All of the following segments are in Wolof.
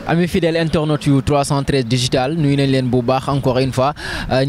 ami fidèle internaute yu 313 digital nuyu nañ leen bu baax encore une fois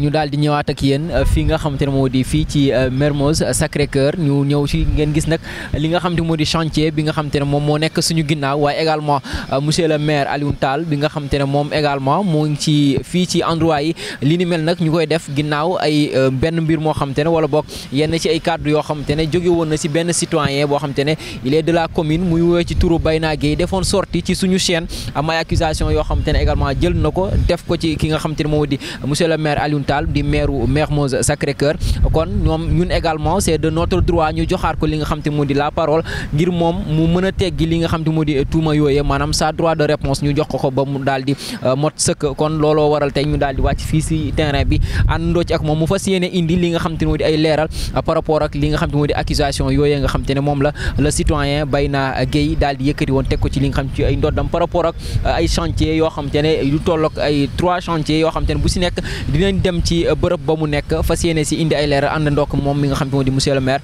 ñu daal di ñëwaat ak yéen fii nga xamante ne moo di fii ci Mermoz Sacré-Cœur ñu ñëw ci ngeen gis nag li nga xamante moo di chantier bi nga xamante ne moom moo nekk suñu ginnaaw waaye également monsieur le maire Alioune Tall bi nga xamante ne moom également moo ngi ci fii ci endroit yi li ni mel nag ñu koy def ginnaaw ay benn mbir moo xamante ne wala boog yenn ci ay cadre yoo xamante ne jóge woon na si benn citoyen boo xamante ne il est de la commune muy woowee ci turu Bayna Gueye defoon sorti ci suñu chaîne am ay accusation yoo xamante ne également jël na ko def ko ci ki nga xamante ne moo di monsieur le maire Alioune Tall di maire Mermoz Sacré-Cœur kon ñun également c'est de notre droit ñu joxaat ko li nga xamante ne moo di la parole ngir moom mu mën a teggi li nga xamante ne moo di tuuma yooyee maanaam sa droit de réponse ñu jox ko ba mu daal di mot sëkk kon looloo waral tey ñu daal di wàcc fii si terrain bi àndandoo ci ak moom mu fas yéene indi li nga xamante ne moo di ay leeral par rapport ak li nga xamante ne moo di accusation yooyee nga xamante ne moom la le citoyen Bayna Gueye daal di yëkkati woon teg ko ci li nga xam ci ay ndoddam par rapport ak ay chantier yoo xamante ne yu tollook ay 3 chantiers yoo xamante ne bu si nekk dinañ dem ci bërëb ba mu nekk fas yéene si indi ay leeral àndandoo ak moom mi nga xamante ne moo di monsieur le maire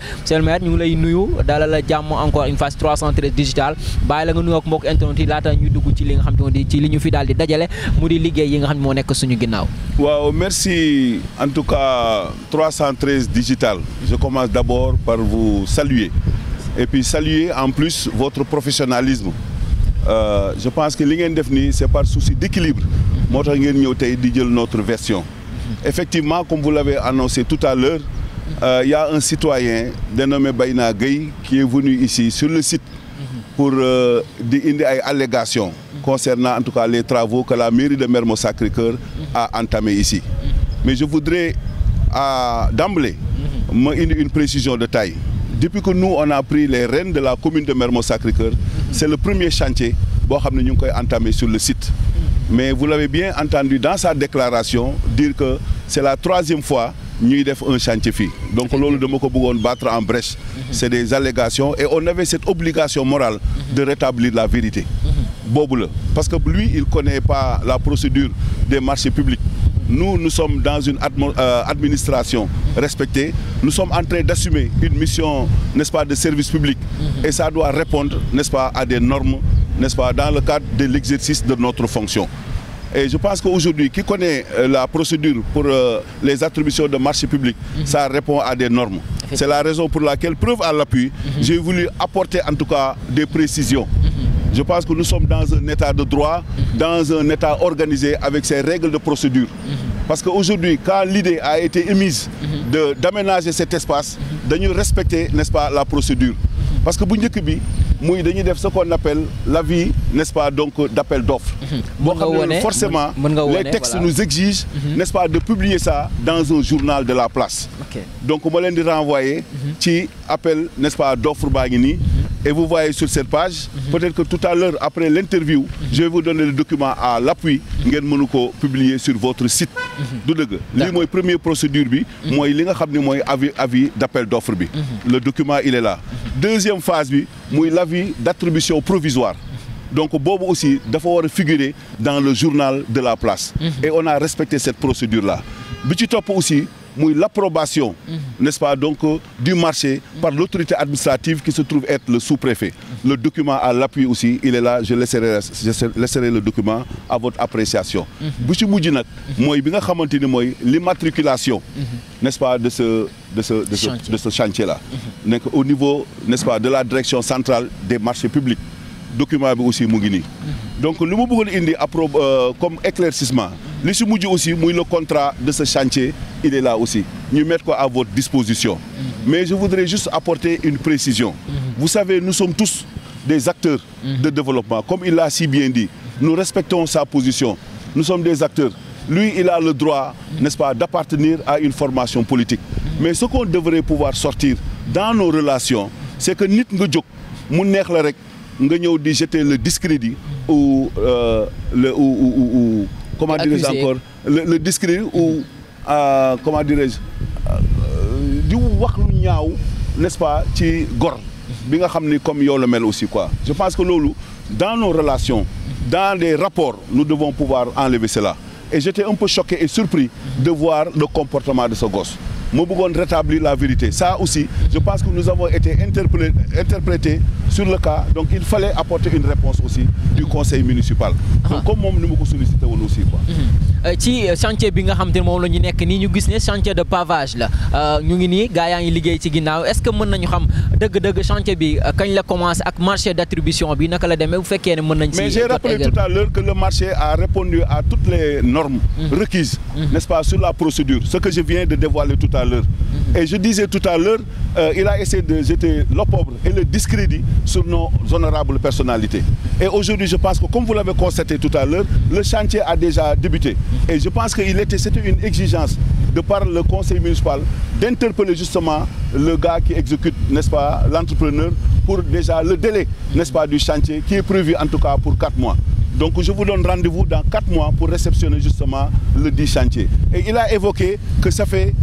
ñu ngi lay nuyu dalal la jàmm encore une fois 313 digital bàyyi la nga nuyu ak mbokk internet yi laata ñu dugg ci li nga xamante ne moo di ci li ñu fi daal di dajale mu di liggéey yi nga xam ne moo nekk suñu ginnaaw. waaw merci en tout cas 313 digital je commence d'abord par vous saluer et puis saluer en plus votre professionnalisme je pense que li ngeen def nii c'est par souci d'équilibre moo tax ngeen ñëw tey di jël notre version effectivement comme vous l'avez annoncé tout à l'heure il y a un citoyen dénommé Bayna Gueye qui est venu ici sur le site pour di indi ay allégations concernant en tout cas les travaux que la mairie de Mermoz Sacré-Cœur a entamés ici mais je voudrais d'emblée ma indi une précision de taille. Depuis que nous on a pris les rênes de la commune de Mermoz Sacré-Cœur c'est le premier chantier boo xam ne ñu ngi koy entamé sur le site mais vous l'avez bien entendu dans sa déclaration dire que c'est la 3e fois ñuy def un chantier fii donc loolu dama ko bëggoon battre en brèche c'est des allégations et on avait cette obligation morale de rétablir la vérité boobu la parce que lui il connaît pas la procédure des marchés publics nous sommes dans une administration respectée nous sommes en train d'assumer une mission n'est-ce pas de service public et ça doit répondre n'est-ce pas à des normes n'est-ce pas dans le cadre de l'exercice de notre fonction et je pense qu'aujourd'hui qui connaît la procédure pour les attributions de marché public ça répond à des normes c'est la raison pour laquelle preuve à l'appui j'ai voulu apporter en tout cas des précisions je pense que nous sommes dans un état de droit dans un état organisé avec ses règles de procédure parce qu'aujourd'hui quand l'idée a été émise d'aménager cet espace dañu respecter n'est-ce pas la procédure parce que bu njëkk bi muy dañuy def ce qu'on appelle l'avis n'est-ce pas donc d'appel d'offres boo xam ne forcément les textes nous exigent n'est-ce pas de publier ça dans un journal de la place donc ma leen di renvoyer ci appel n'est-ce pas d'offres baa ngi nii et vous voyez sur cette page peut-être que tout à l'heure après l'interview je vais vous donner le document à l'appui ngeen mënu ko publier sur votre site du dëgg lii mooy première procédure bi mooy li nga xam ne mooy avis d'appel d'offres bi le document il est là deuxième phase bi muy l'avis d'attribution provisoire donc boobu aussi dafa war a figurer dans le journal de la place et on a respecté cette procédure là bi ci topp aussi muy l'approbation n'est-ce pas donc du marché par l'autorité administrative qui se trouve être le sous-préfet le document à l'appui aussi il est là je laisserai le document à votre appréciation bu ci mujj nag mooy bi nga xamante ni mooy l'immatriculation n'est-ce pas de ce chantier là nekk au niveau n'est-ce pas de la direction centrale des marchés publics document bi aussi mu ngi nii donc lu ma bëggoon indi comme éclaircissement li si mujj aussi muy le contrat de ce chantier il est là aussi ñu mettre ko à votre disposition mais je voudrais juste apporter une précision vous savez nous sommes tous des acteurs de développement comme il l'a si bien dit nous respectons sa position nous sommes des acteurs lui il a le droit n'est-ce pas d'appartenir à une formation politique mais ce qu'on devrait pouvoir sortir dans nos relations c'est que nit nga jóg mu neex la rek nga ñëw di jeter le discrédit ou comment dirais-je encore le discrédit ou comment dirais-je di wax lu ñaaw n'est-ce pas ci gor bi nga xam ni comme yow la mel aussi quoi je pense que loolu dans nos relations dans les rapports nous devons pouvoir enlever cela et j'étais un peu choqué et surpris de voir le comportement de ce gosse ma bëggoon rétablir la vérité ça aussi je pense que nous avons été interprétés sur le cas. Donc il fallait apporter une réponse aussi du conseil municipal. Donc comme moom ni ma ko sollicité woon aussi quoi. ci chantier bi nga xam te ne moom la ñu nekk nii ñu gis ne chantier de pavage la ñu ngi nii gaa yaa ngi liggéey ci ginnaaw est-ce que mën nañu xam dëgg-dëgg chantier bi kañ la commencé ak marché d'attribution bi naka la demee bu fekkee ne mën nañ ci. Mais j'ai rappelé tout à l'heure que le marché a répondu à toutes les normes requises, n'est-ce pas, sur la procédure, ce que je viens de dévoiler tout à l'heure. Et je disais tout à l'heure, il a essayé de jeter l'opprobre et le discrédit sur nos honorables personnalités. Et aujourd'hui, je pense que comme vous l'avez constaté tout à l'heure, le chantier a déjà débuté. Et je pense que c'était une exigence de par le conseil municipal d'interpeller justement le gars qui exécute, n'est-ce pas, l'entrepreneur pour déjà le délai, n'est-ce pas, du chantier qui est prévu en tout cas pour 4 mois. Donc je vous donne rendez-vous dans 4 mois pour réceptionner justement le dit chantier. Et il a évoqué que ça fait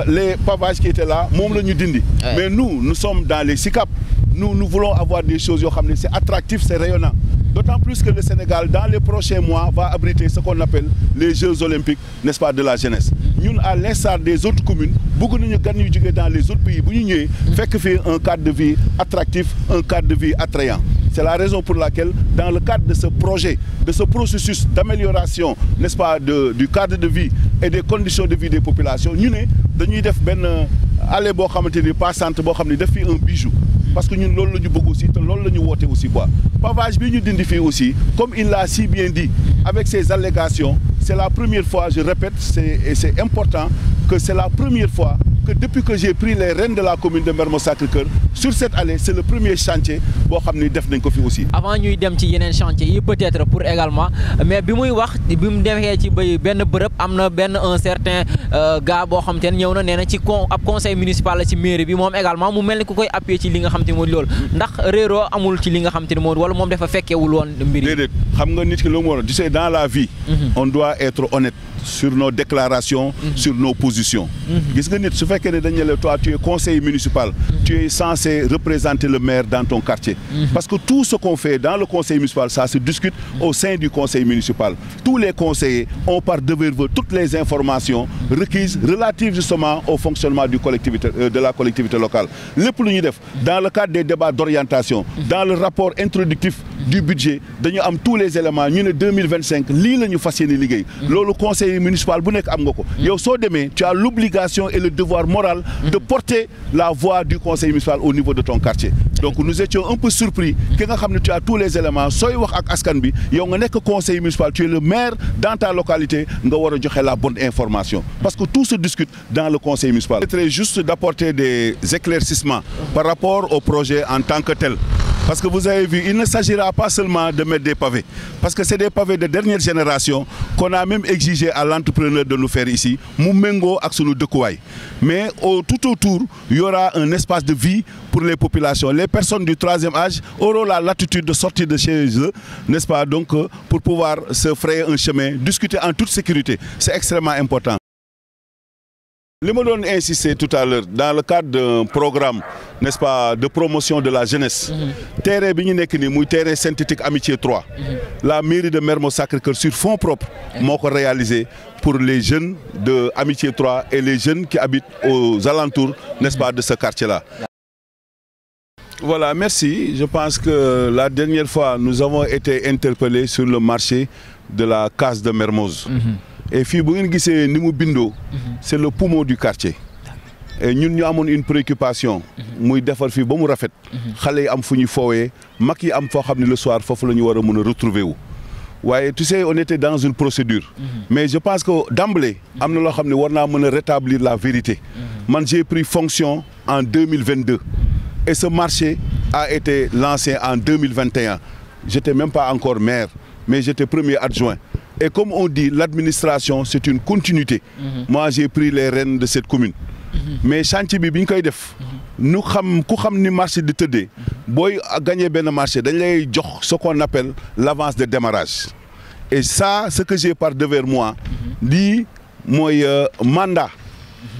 les pavages qui étaient là, moom la ñu dindi. Mais nous sommes dans les SICAP. Nous voulons avoir des choses yoo xam ne c'est attractif, c'est rayonnant. D'autant plus que le Sénégal, dans les prochains mois, va abriter ce qu'on appelle les Jeux olympiques, n'est-ce pas, de la jeunesse. Nous, à l'instar des autres communes, beaucoup de nous dans les autres pays, nous fait que fait un cadre de vie attractif, un cadre de vie attrayant. C'est la raison pour laquelle, dans le cadre de ce projet, de ce processus d'amélioration, n'est-ce pas, du cadre de vie et des conditions de vie des populations, nous avons fait passante un bijou. Parce que nous avons fait aussi, nous avons fait aussi. Pavage, nous aussi, comme il l'a si bien dit, avec ses allégations, c'est la première fois, je répète, et c'est important, que c'est la première fois que depuis que j'ai pris les rênes de la commune de Mermoz Sacré-Cœur, sur cette allée, c'est le premier chantier boo xam ne def nañ ko fi aussi. Avant ñuy dem ci yeneen chantier yi peut-être pour également mais bi muy wax bi mu demee ci benn bërëb am na un certain gars boo xam te ne ñëw na nee na ci ab conseil municipal la ci mairie bi moom également mu mel ni ku koy appuyer ci li nga xam te ne mooy loolu ndax réeroo amul ci li nga xam te ne mooy wala moom dafa fekkeewul woon mbir yi. Déedéet xam nga nit ki lu mu war a tu sais dans la vie. On doit être honnête sur nos déclarations, sur nos positions. Gis nga nit su fekkee ne dañ ne toi tu es conseiller municipal, tu es censé représenter le maire dans ton quartier. Parce que tout ce qu'on fait dans le conseil municipal, ça se discute au sein du conseil municipal. Tous les conseillers ont par devoir toutes les informations requises relatives justement au fonctionnement de la collectivité locale. Lépp lu ñuy def dans le cadre des débats d'orientation, dans le rapport introductif du budget, dañu am tous les éléments ñu ne 2025 lii la ñu fas yéene liggéey. Loolu conseiller municipal bu nekk am nga ko. Yow soo demee, tu as l'obligation et le devoir moral de porter la voix du conseil municipal au niveau de ton quartier. Donc nous étions un peu surpris que nga xam ne tu as tous les éléments sooy wax ak askan bi yow nga nekk conseiller municipal, tu es le maire dans ta localité nga war a joxe la bonne information. Parce que tout se discute dans le conseil municipal. C'est très juste d'apporter des éclaircissements par rapport au projet en tant que tel. Parce que vous avez vu, il ne s'agira pas seulement de mettre des pavés. Parce que c'est des pavés de dernière génération qu'on a même exigé à l'entrepreneur de nous faire ici. Moumengo Aksunou Dekouaï. Mais tout autour, il y aura un espace de vie pour les populations. Les personnes du 3e âge auront la latitude de sortir de chez eux, n'est-ce pas? Donc, pour pouvoir se frayer un chemin, discuter en toute sécurité. C'est extrêmement important. Je me donne insister tout à l'heure dans le cadre d'un programme, n'est-ce pas, de promotion de la jeunesse. Terrain bi ñu nekk ni muy terrain synthétique Amitié 3. La mairie de Mermoz Sacré-Cœur sur fonds propres moo ko réalisé pour les jeunes de Amitié 3 et les jeunes qui habitent aux alentours, n'est-ce pas, de ce quartier-là. Voilà, merci. Je pense que la dernière fois, nous avons été interpellés sur le marché de la case de Mermoz. Et fii bu ngeen gisee ni mu bindoo c'est le poumon du quartier. Et ñun ñu amoon une préoccupation muy defar fii ba mu rafet xale yi am fu ñuy foowee mag yi am foo xam ne le soir foofu la ñu war a mën a retrouver wu. waaye tu sais on était dans une procédure. Mais je pense que d'emblée am na loo xam ne war naa mën a rétablir la vérité. Man j'ai pris fonction en 2022 et ce marché a été lancé en 2021. J'étais même pas encore maire mais j'étais premier adjoint. Et comme on dit, l'administration, c'est une continuité. Moi, j'ai pris les rênes de cette commune. Mais chantier bi ñu koy def nu xam ku xam ni marché di tëddee booy gagné benn marché dañ lay jox ce qu'on appelle l'avance de démarrage. Et ça, ce que j'ai par devers moi, lii mooy mandat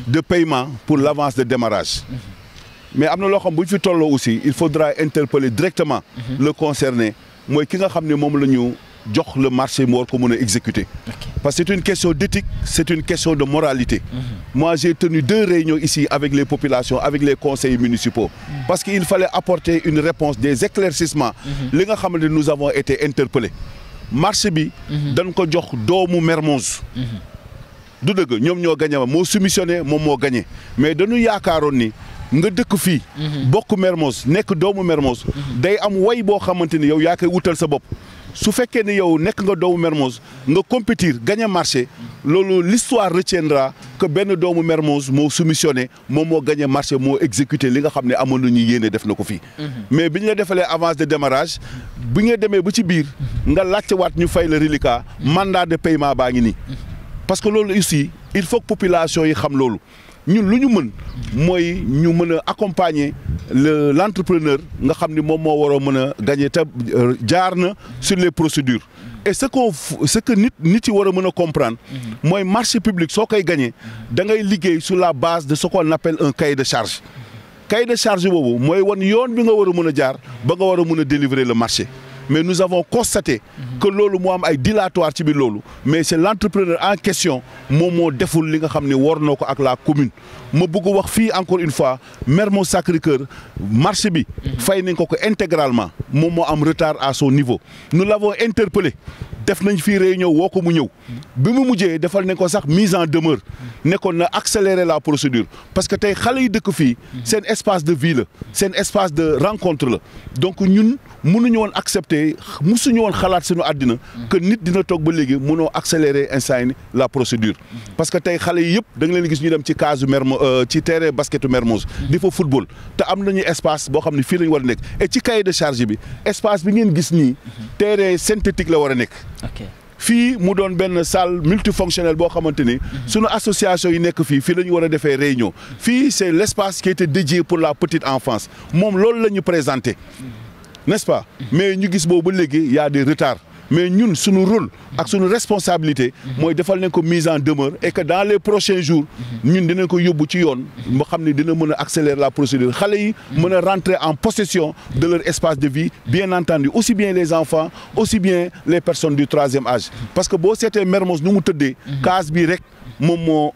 de paiement pour l'avance de démarrage. Mais am na loo xam bu ñu fi tolloo aussi, il faudra interpeller directement le concerné mooy ki nga xam ne moom la ñu jox le marché mu war ko mën a exécuter. Parce que c'est une question d'éthique, c'est une question de moralité. Moi, j'ai tenu 2 réunions ici avec les populations, avec les conseils municipaux. Parce qu'il fallait apporter une réponse, des éclaircissements. Li nga xam ne nous avons été interpellés. Marché bi dañ ko jox doomu Mermoz. Du dëgg ñoom ñoo gagné moo soumissionné moom moo gagné mais dañu yaakaaroon ni nga dëkk fii. bokk Mermoz nekk doomu Mermoz. day am way boo xamante ni yow yaa koy wutal sa bopp. su fekkee ne yow nekk nga doomu Mermoz nga compétir gagné marché loolu l'histoire retiendra que benn doomu Mermoz moo soumissionné moom moo gagné marché moo exécuté li nga xam ne amoon nañu yéene def na ko fii. mais bi ñu la defalee avance de démarrage bi nga demee ba ci biir nga laajte waat ñu fay la reliquat mandat de paiement baa ngi nii. parce que loolu aussi il faut que population yi xam loolu ñun lu ñu mën mooy ñu mën a accompagner l'entrepreneur nga xam ni moom moo war a mën a gagner te jaar na sur les procédures. et ce que nit yi war a mën a comprendre mooy marché public soo koy gagner da ngay liggéey sur la base de ce qu'on appelle un cahier de charge. cahier de charge boobu mooy wan yoon bi nga war a mën a jaar ba nga war a mën a délivrer le marché. mais nous avons constaté que loolu moo am ay dilatoire ci biir loolu mais c'est l'entrepreneur en question moom moo deful li nga xam ne war na ko ak la commune. ma bëgg wax fii encore une fois Mermoz Sacré-Cœur marché bi fay nañ ko intégralement moom moo am retard à son niveau. nous l'avons interpellé def nañ fii réunion woo ko mu ñëw bi mu mujjee defal nañ ko sax mise en demeure nekkoon na accélérer la procédure parce que tey xale yi dëkk fii seen espace de vie la seen espace de rencontre la donc ñun mënuñu woon accepter musuñu woon xalaat suñu àddina que nit dina toog ba léegi mënoo accélérer instant la procédure. parce que tey xale yi yëpp da nga leen gis ñu dem ci case Mermoz ci terrain basketu Mermoz di fa football te am nañu espace boo xam ne fii lañu war a nekk et ci cahier de charge bi espace bi ngeen gis nii terrain synthétique la war a nekk. fii mu doon benn salle multifonctionnelle boo xamante ni sunu association yi nekk fii la ñu war a defee réunion fii c'est l'espace qui était dédié pour la petite enfance moom loolu la ñu présenté n'est-ce pas mais ñu gis boobu ba léegi y a des retards mais ñun suñu rôle ak suñu responsabilité mooy defal nañ ko mise en demeure et que dans les prochains jours ñun dinañ ko yóbbu ci yoon ba xam ne dina mën a accélérer la procédure xale yi mën a rentrer en possession de leur espace de vie bien entendu aussi bien les enfants aussi bien les personnes du 3e âge parce que boo seetee Mermoz nu mu tëddee case bi rek moom moo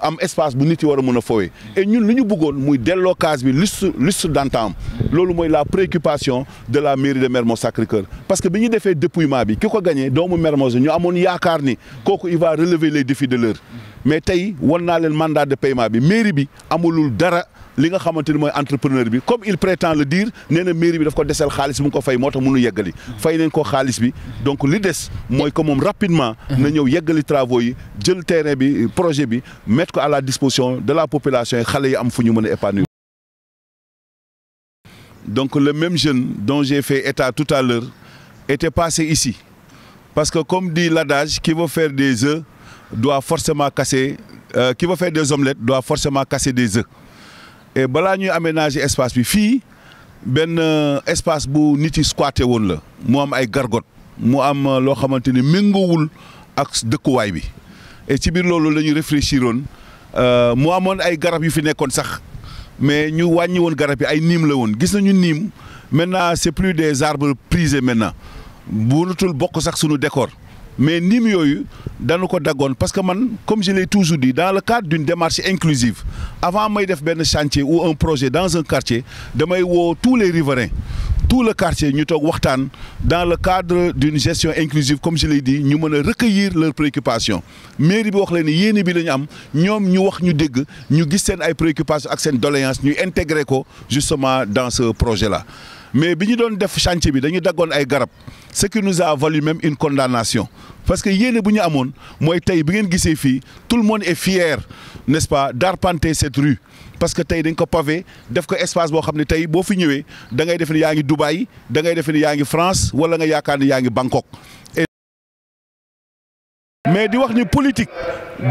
am espace bu nit yi war a mën a fowee et ñun lu ñu bëggoon muy delloo case bi liste d'antan loolu mooy la préoccupation de la mairie de Mermoz Sacré-Cœur parce que bi ñu defee dépouillement bi ki ko gagné doomu Mermoz ñu amoon yaakaar ni kooku il va relever les défis de l'heure mais tey wan naa leen mandat de paiement bi mairie bi amulul dara li nga xamante ni mooy entrepreneur bi comme il prétend le dire nee na mairie bi daf ko deseel xaalis bu mu ko fay moo tax mënu yeggali fay nañ ko xaalis bi donc li des mooy que moom rapidement na ñëw yeggali travaux yi jël terrain bi projet bi mettre ko à la disposition de la population yi xale yi am fu ñu mën a épanouir. Donc le même jeune dont j'ai fait état tout à l'heure était passé ici parce que comme dit l'adage qui veut faire des œufs doit forcément casser qui veut faire des omelettes doit forcément casser des œufs. et balaa ñuy aménager espace bi fii benn espace bu nit yi squatté woon la mu am ay gargote mu am loo xamante ni méngoowul ak dëkkuwaay bi et ci biir loolu la ñu réfléchir woon mu amoon ay garab yu fi nekkoon sax mais ñu wàññi woon garab yi ay niim la woon gis nañu niim maintenant c'est plus des arbres prisés maintenant bunatul bokk sax suñu décor mais niim yooyu dañu ko daggoon parce que man comme je l'ai toujours dit dans le cadre d'une démarche inclusive avant may def benn chantier ou un projet dans un quartier damay woo tous les riverains tout le quartier ñu toog waxtaan dans le cadre d'une gestion inclusive comme je l'ai dit ñu mën a recueillir leurs préoccupations mairie bi wax leen ni yéene bi la ñu am ñoom ñu wax ñu dégg ñu gis seen ay préoccupations ak seen doléances ñu intégrer ko justement dans ce projet là mais bi ñu doon def chantier bi dañu daggoon ay garab ce qui nous a valu même une condamnation parce que yéene bu ñu amoon mooy tey bi ngeen gisee fii tout le monde est fier n'est-ce pas d'arpenter cette rue parce que tey dañ ko pavé def ko espace boo xam ne tey boo fi ñëwee da ngay def ni yaa ngi Dubaï da ngay def ni yaa ngi France wala nga yaakaar ni yaa ngi Bangkok. mais di wax ni politique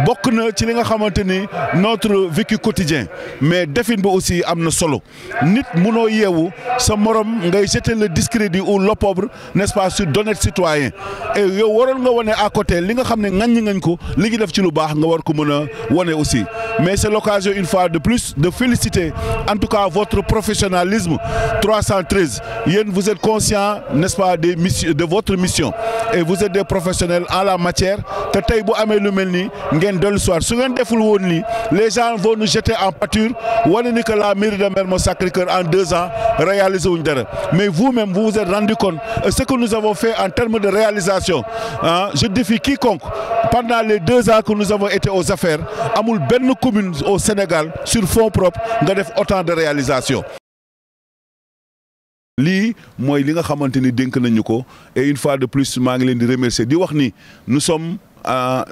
bokk na ci li nga xamante ni notre vécu quotidien mais defin bi aussi am na solo nit munoo yeewu sa morom ngay jeter le discrédit ou l'opprobre n'est-ce pas sur d'honnêtes citoyens et yow waroon nga wane à côté li nga xam ne ŋaññi ngañ ko li ngi def ci lu baax nga war ko mën a wane aussi mais c'est l'occasion une fois de plus de féliciter en tout cas votre professionnalisme 313 yéen vous êtes conscient n'est-ce pas des missions de votre mission et vous êtes des professionnels en la matière te tey bu amee lu mel nii ngeen dellu soir su ngeen deful woon nii les gens vont nous jeter en pâture wane ni que la mairie de Mermoz Sacré-Cœur en 2 ans réalisé wuñ dara mais vous-même vous vous êtes rendu compte ce que nous avons fait en termes de réalisation je défie quiconque pendant les 2 ans que nous avons été aux affaires amul benn commune au Sénégal sur fonds propres nga def autant de réalisations. lii mooy li nga xamante ni dénk nañu ko et une fois de plus maa ngi leen di remercier di wax ni nous sommes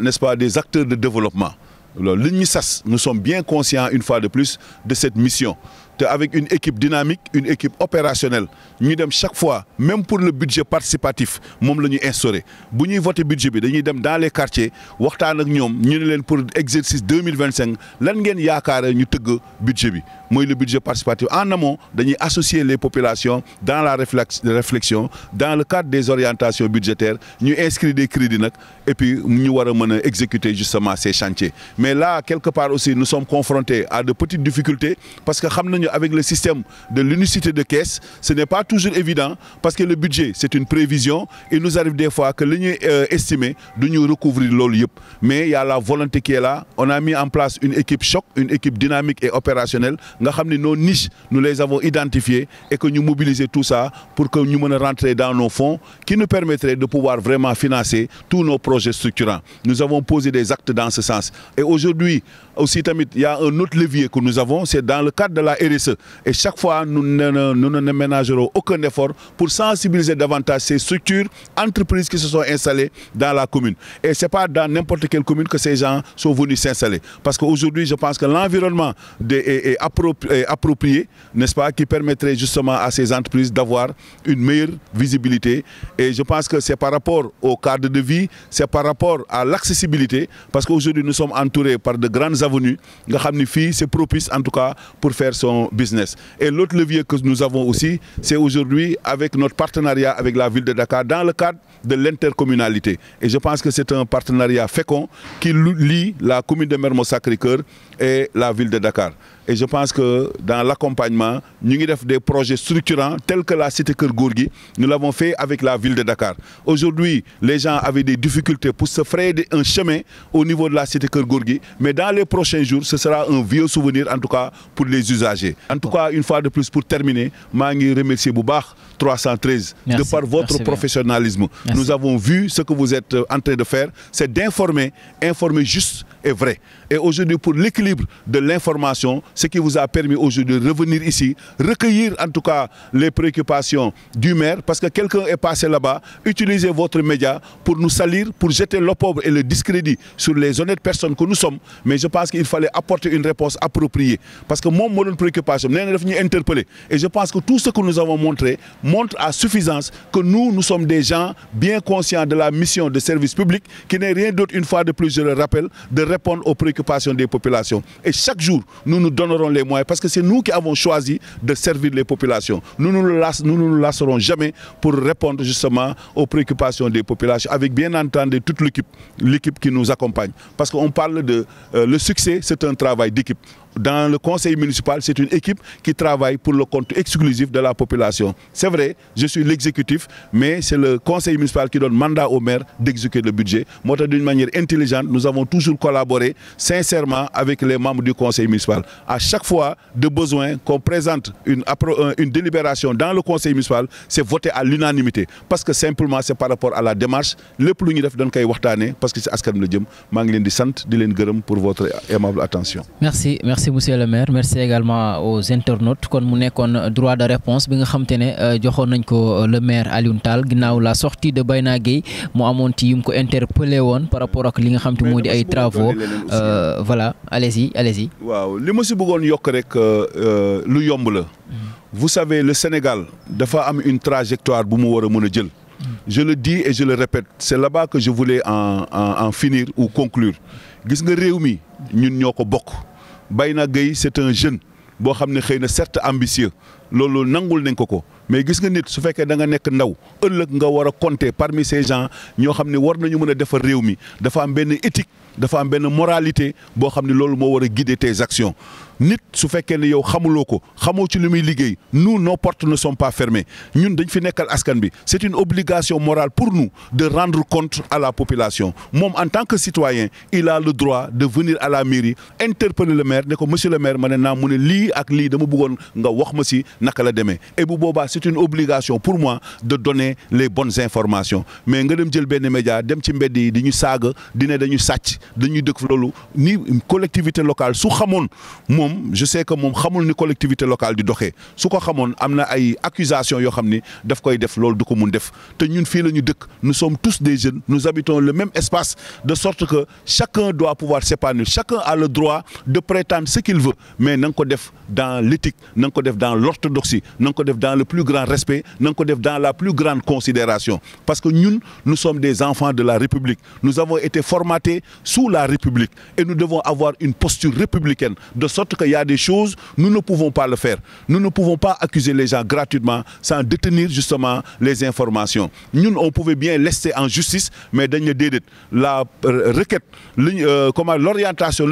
n'est-ce pas des acteurs de développement loolu li ñu sas nous sommes bien conscients une fois de plus de cette mission te avec une équipe dynamique une équipe opérationnelle ñu dem chaque fois même pour le budget participatif moom la ñuy instaurer bu ñuy voter budget bi dañuy dem dans les quartiers waxtaan ak ñoom ñu ne leen pour exercice 2025 lan ngeen yaakaare ñu tëgg budget bi mooy le budget participatif en amont dañuy associer les populations dans la réflexion dans le cadre des orientations budgétaires ñu inscrire des crédits nag et puis ñu war a mën a exécuter justement ces chantiers mais là quelque part aussi nous sommes confrontés à de petites difficultés parce que xam nañu avec le système de l'unicité de caisse ce n'est pas toujours évident parce que le budget c'est une prévision il nous arrive des fois que li ñuy estimer du ñu recouvrir loolu yëpp mais il y a la volonté qui est là on a mis en place une équipe choc une équipe dynamique et opérationnelle nga xam ne nos niches nous les avons identifiées et que ñu mobiliser tout ça pour que ñu mën a rentrer dans nos fonds qui nous permettraient de pouvoir vraiment financer tous nos projets structurants nous avons posé des actes dans ce sens et aujourd'hui aussi tamit il y a un autre levier que nous avons c'est dans le cadre de la RSE et chaque fois nous ne ménagerons aucun effort pour sensibiliser davantage ces structures entreprises qui se sont installées dans la commune et c'est pas dans n'importe quelle commune que ces gens sont venus s'installer parce qu'aujourd'hui je pense que l'environnement est approprié n'est-ce pas qui permettrait justement à ces entreprises d'avoir une meilleure visibilité et je pense que c'est par rapport au cadre de vie c'est par rapport à l'accessibilité parce qu'aujourd'hui nous sommes entourés par de grandes avenues nga xam ni fii c'est propice en tout cas pour faire son business et l'autre levier que nous avons aussi c'est aujourd'hui avec notre partenariat avec la ville de Dakar dans le cadre de l'intercommunalité et je pense que c'est un partenariat fécond qui lie la commune de Mermoz Sacré-Cœur et la ville de Dakar et je pense que dans l'accompagnement ñu ngi def des projets structurants tels que la cité Keur Gorgui nous l'avons fait avec la ville de Dakar aujourd'hui les gens avaient des difficultés pour se frayer un chemin au niveau de la cité Keur Gorgui mais dans les prochains jours ce sera un vieux souvenir en tout cas pour les usagers en tout cas une fois de plus pour terminer maa ngi remercier bu baax 313 de par votre professionnalisme nous avons vu ce que vous êtes en train de faire c'est d'informer juste et vrai et aujourd'hui pour l'équilibre de l'information ce qui vous a permis aujourd'hui de revenir ici recueillir en tout cas les préoccupations du maire parce que quelqu'un est passé là-bas utilisez votre média pour nous salir pour jeter l'opprobre et le discrédit sur les honnêtes personnes que nous sommes mais je pense qu'il fallait apporter une réponse appropriée parce que moom moo doon préoccupation nee na daf ñuy interpeller et je pense que tout ce que nous avons montré montre à suffisance que nous sommes des gens bien conscients de la mission de service public qui n'est rien d'autre une fois de plus je le rappelle de répondre aux préoccupations des populations et chaque jour nous nous donnerons les moyens parce que c'est nous qui avons choisi de servir les populations nous ne nous lasserons jamais pour répondre justement aux préoccupations des populations avec bien entendu toute l'équipe qui nous accompagne parce qu'on parle de le succès c'est un travail d'équipe dans le conseil municipal c'est une équipe qui travaille pour le compte exclusif de la population c'est vrai je suis l'exécutif mais c'est le conseil municipal qui donne mandat au maire d'exécuter le budget moo tax d'une manière intelligente nous avons toujours collaboré sincèrement avec les membres du conseil municipal à chaque fois de besoin qu'on présente une délibération dans le conseil municipal c'est voté à l'unanimité parce que simplement c'est par rapport à la démarche lépp lu ñu def dañ koy waxtaanee parce que ci askan la jëm maa ngi leen di sant di leen gërëm pour votre aimable attention. Merci monsieur le maire merci également aux internautes kon mu nekkoon droit de réponse bi nga xam te ne joxoon nañ ko le maire Alioune Tall ginnaaw la sortie de Bayna Gueye mu amoon ci yu mu ko interpellé woon par rapport ak li nga xam te moo di ay travaux voilà allez-y. waaw li ma si bëggoon yokk rek lu yomb la. vous savez le Sénégal dafa am une trajectoire bu mu war a mën a jël. je le dis et je le répète, c'est là-bas que je voulais en finir ou conclure. Gis nga réew mi ñun ñoo ko bokk. Bayna Gueye c'est un jeune boo xam ne xëy na certes ambitieux loolu nangul nañ ko mais gis nga nit su fekkee da nga nekk ndaw ëllëg nga war a compter parmi ces gens ñoo xam ne war nañu mën a defar réew mi dafa am benn éthique dafa am benn moralité boo xam ne loolu moo war a guider tes actions. Nit su fekkee ne yow xamuloo ko xamoo ci li muy liggéey nous nos portes ne sont pas fermées ñun dañ fi nekkal askan bi c'est une obligation morale pour nous de rendre compte à la population moom en tant que citoyen il a le droit de venir à la mairie interpeller le maire ne ko monsieur le maire ma ne naa mu ne lii ak lii dama bëggoon nga wax ma si naka la demee et bu boobaa c'est une obligation pour moi de donner les bonnes informations mais nga dem jël benn média dem ci mbedd yi di ñu saaga di ne dañu sàcc dañuy dëkk loolu ni collectivité locale su xamoon moom je sais que moom xamul ni collectivité locale di doxee su ko xamoon am na ay accusations yoo xam ni daf koy def loolu du ko mun def te ñun fii la ñu dëkk nous sommes tous des jeunes nous habitons le même espace de sorte que chacun doit pouvoir s'épanouir chacun a le droit de prétendre ce qu'il veut mais na nga ko def dans l'éthique na nga ko def dans l'orthodoxie na nga ko def dans le plus grand respect na nga ko def dans la plus grande considération parce que ñun nous sommes des enfants de la République nous avons été formatés sous la République et nous devons avoir une posture républicaine de sorte qu'il y a des choses, nous ne pouvons pas le faire. Nous ne pouvons pas accuser les gens gratuitement sans détenir justement les informations. Nous, on pouvait bien laisser en justice, mais la requête, l'orientation,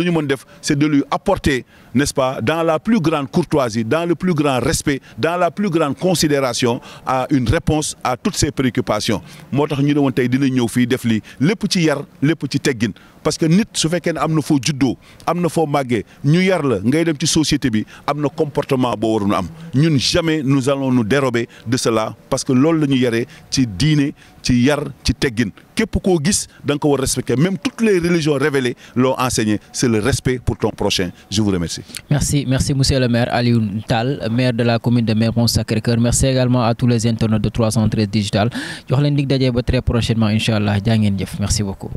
c'est de lui apporter, n'est-ce pas, dans la plus grande courtoisie, dans le plus grand respect, dans la plus grande considération, à une réponse à toutes ces préoccupations. Parce que nit su fekkee ne am na foo juddoo am na foo màggee ñu yar la ngay dem ci société bi am na comportement boo waroon am ñun jamais nous allons nous dérober de cela parce que loolu la ñu yaree ci diine ci yar ci teggin képp koo gis da nga ko war respecter même toutes les religions révélées l'ont enseigné c'est le respect pour ton prochain. Je vous remercie. Merci monsieur le maire Alioune Tall, maire de la commune de Mermoz Sacré-Cœur. Merci également à tous les internautes de 313 Digital jox leen dig daje ba très prochainement incha allah jaa ngeen jëf merci beaucoup.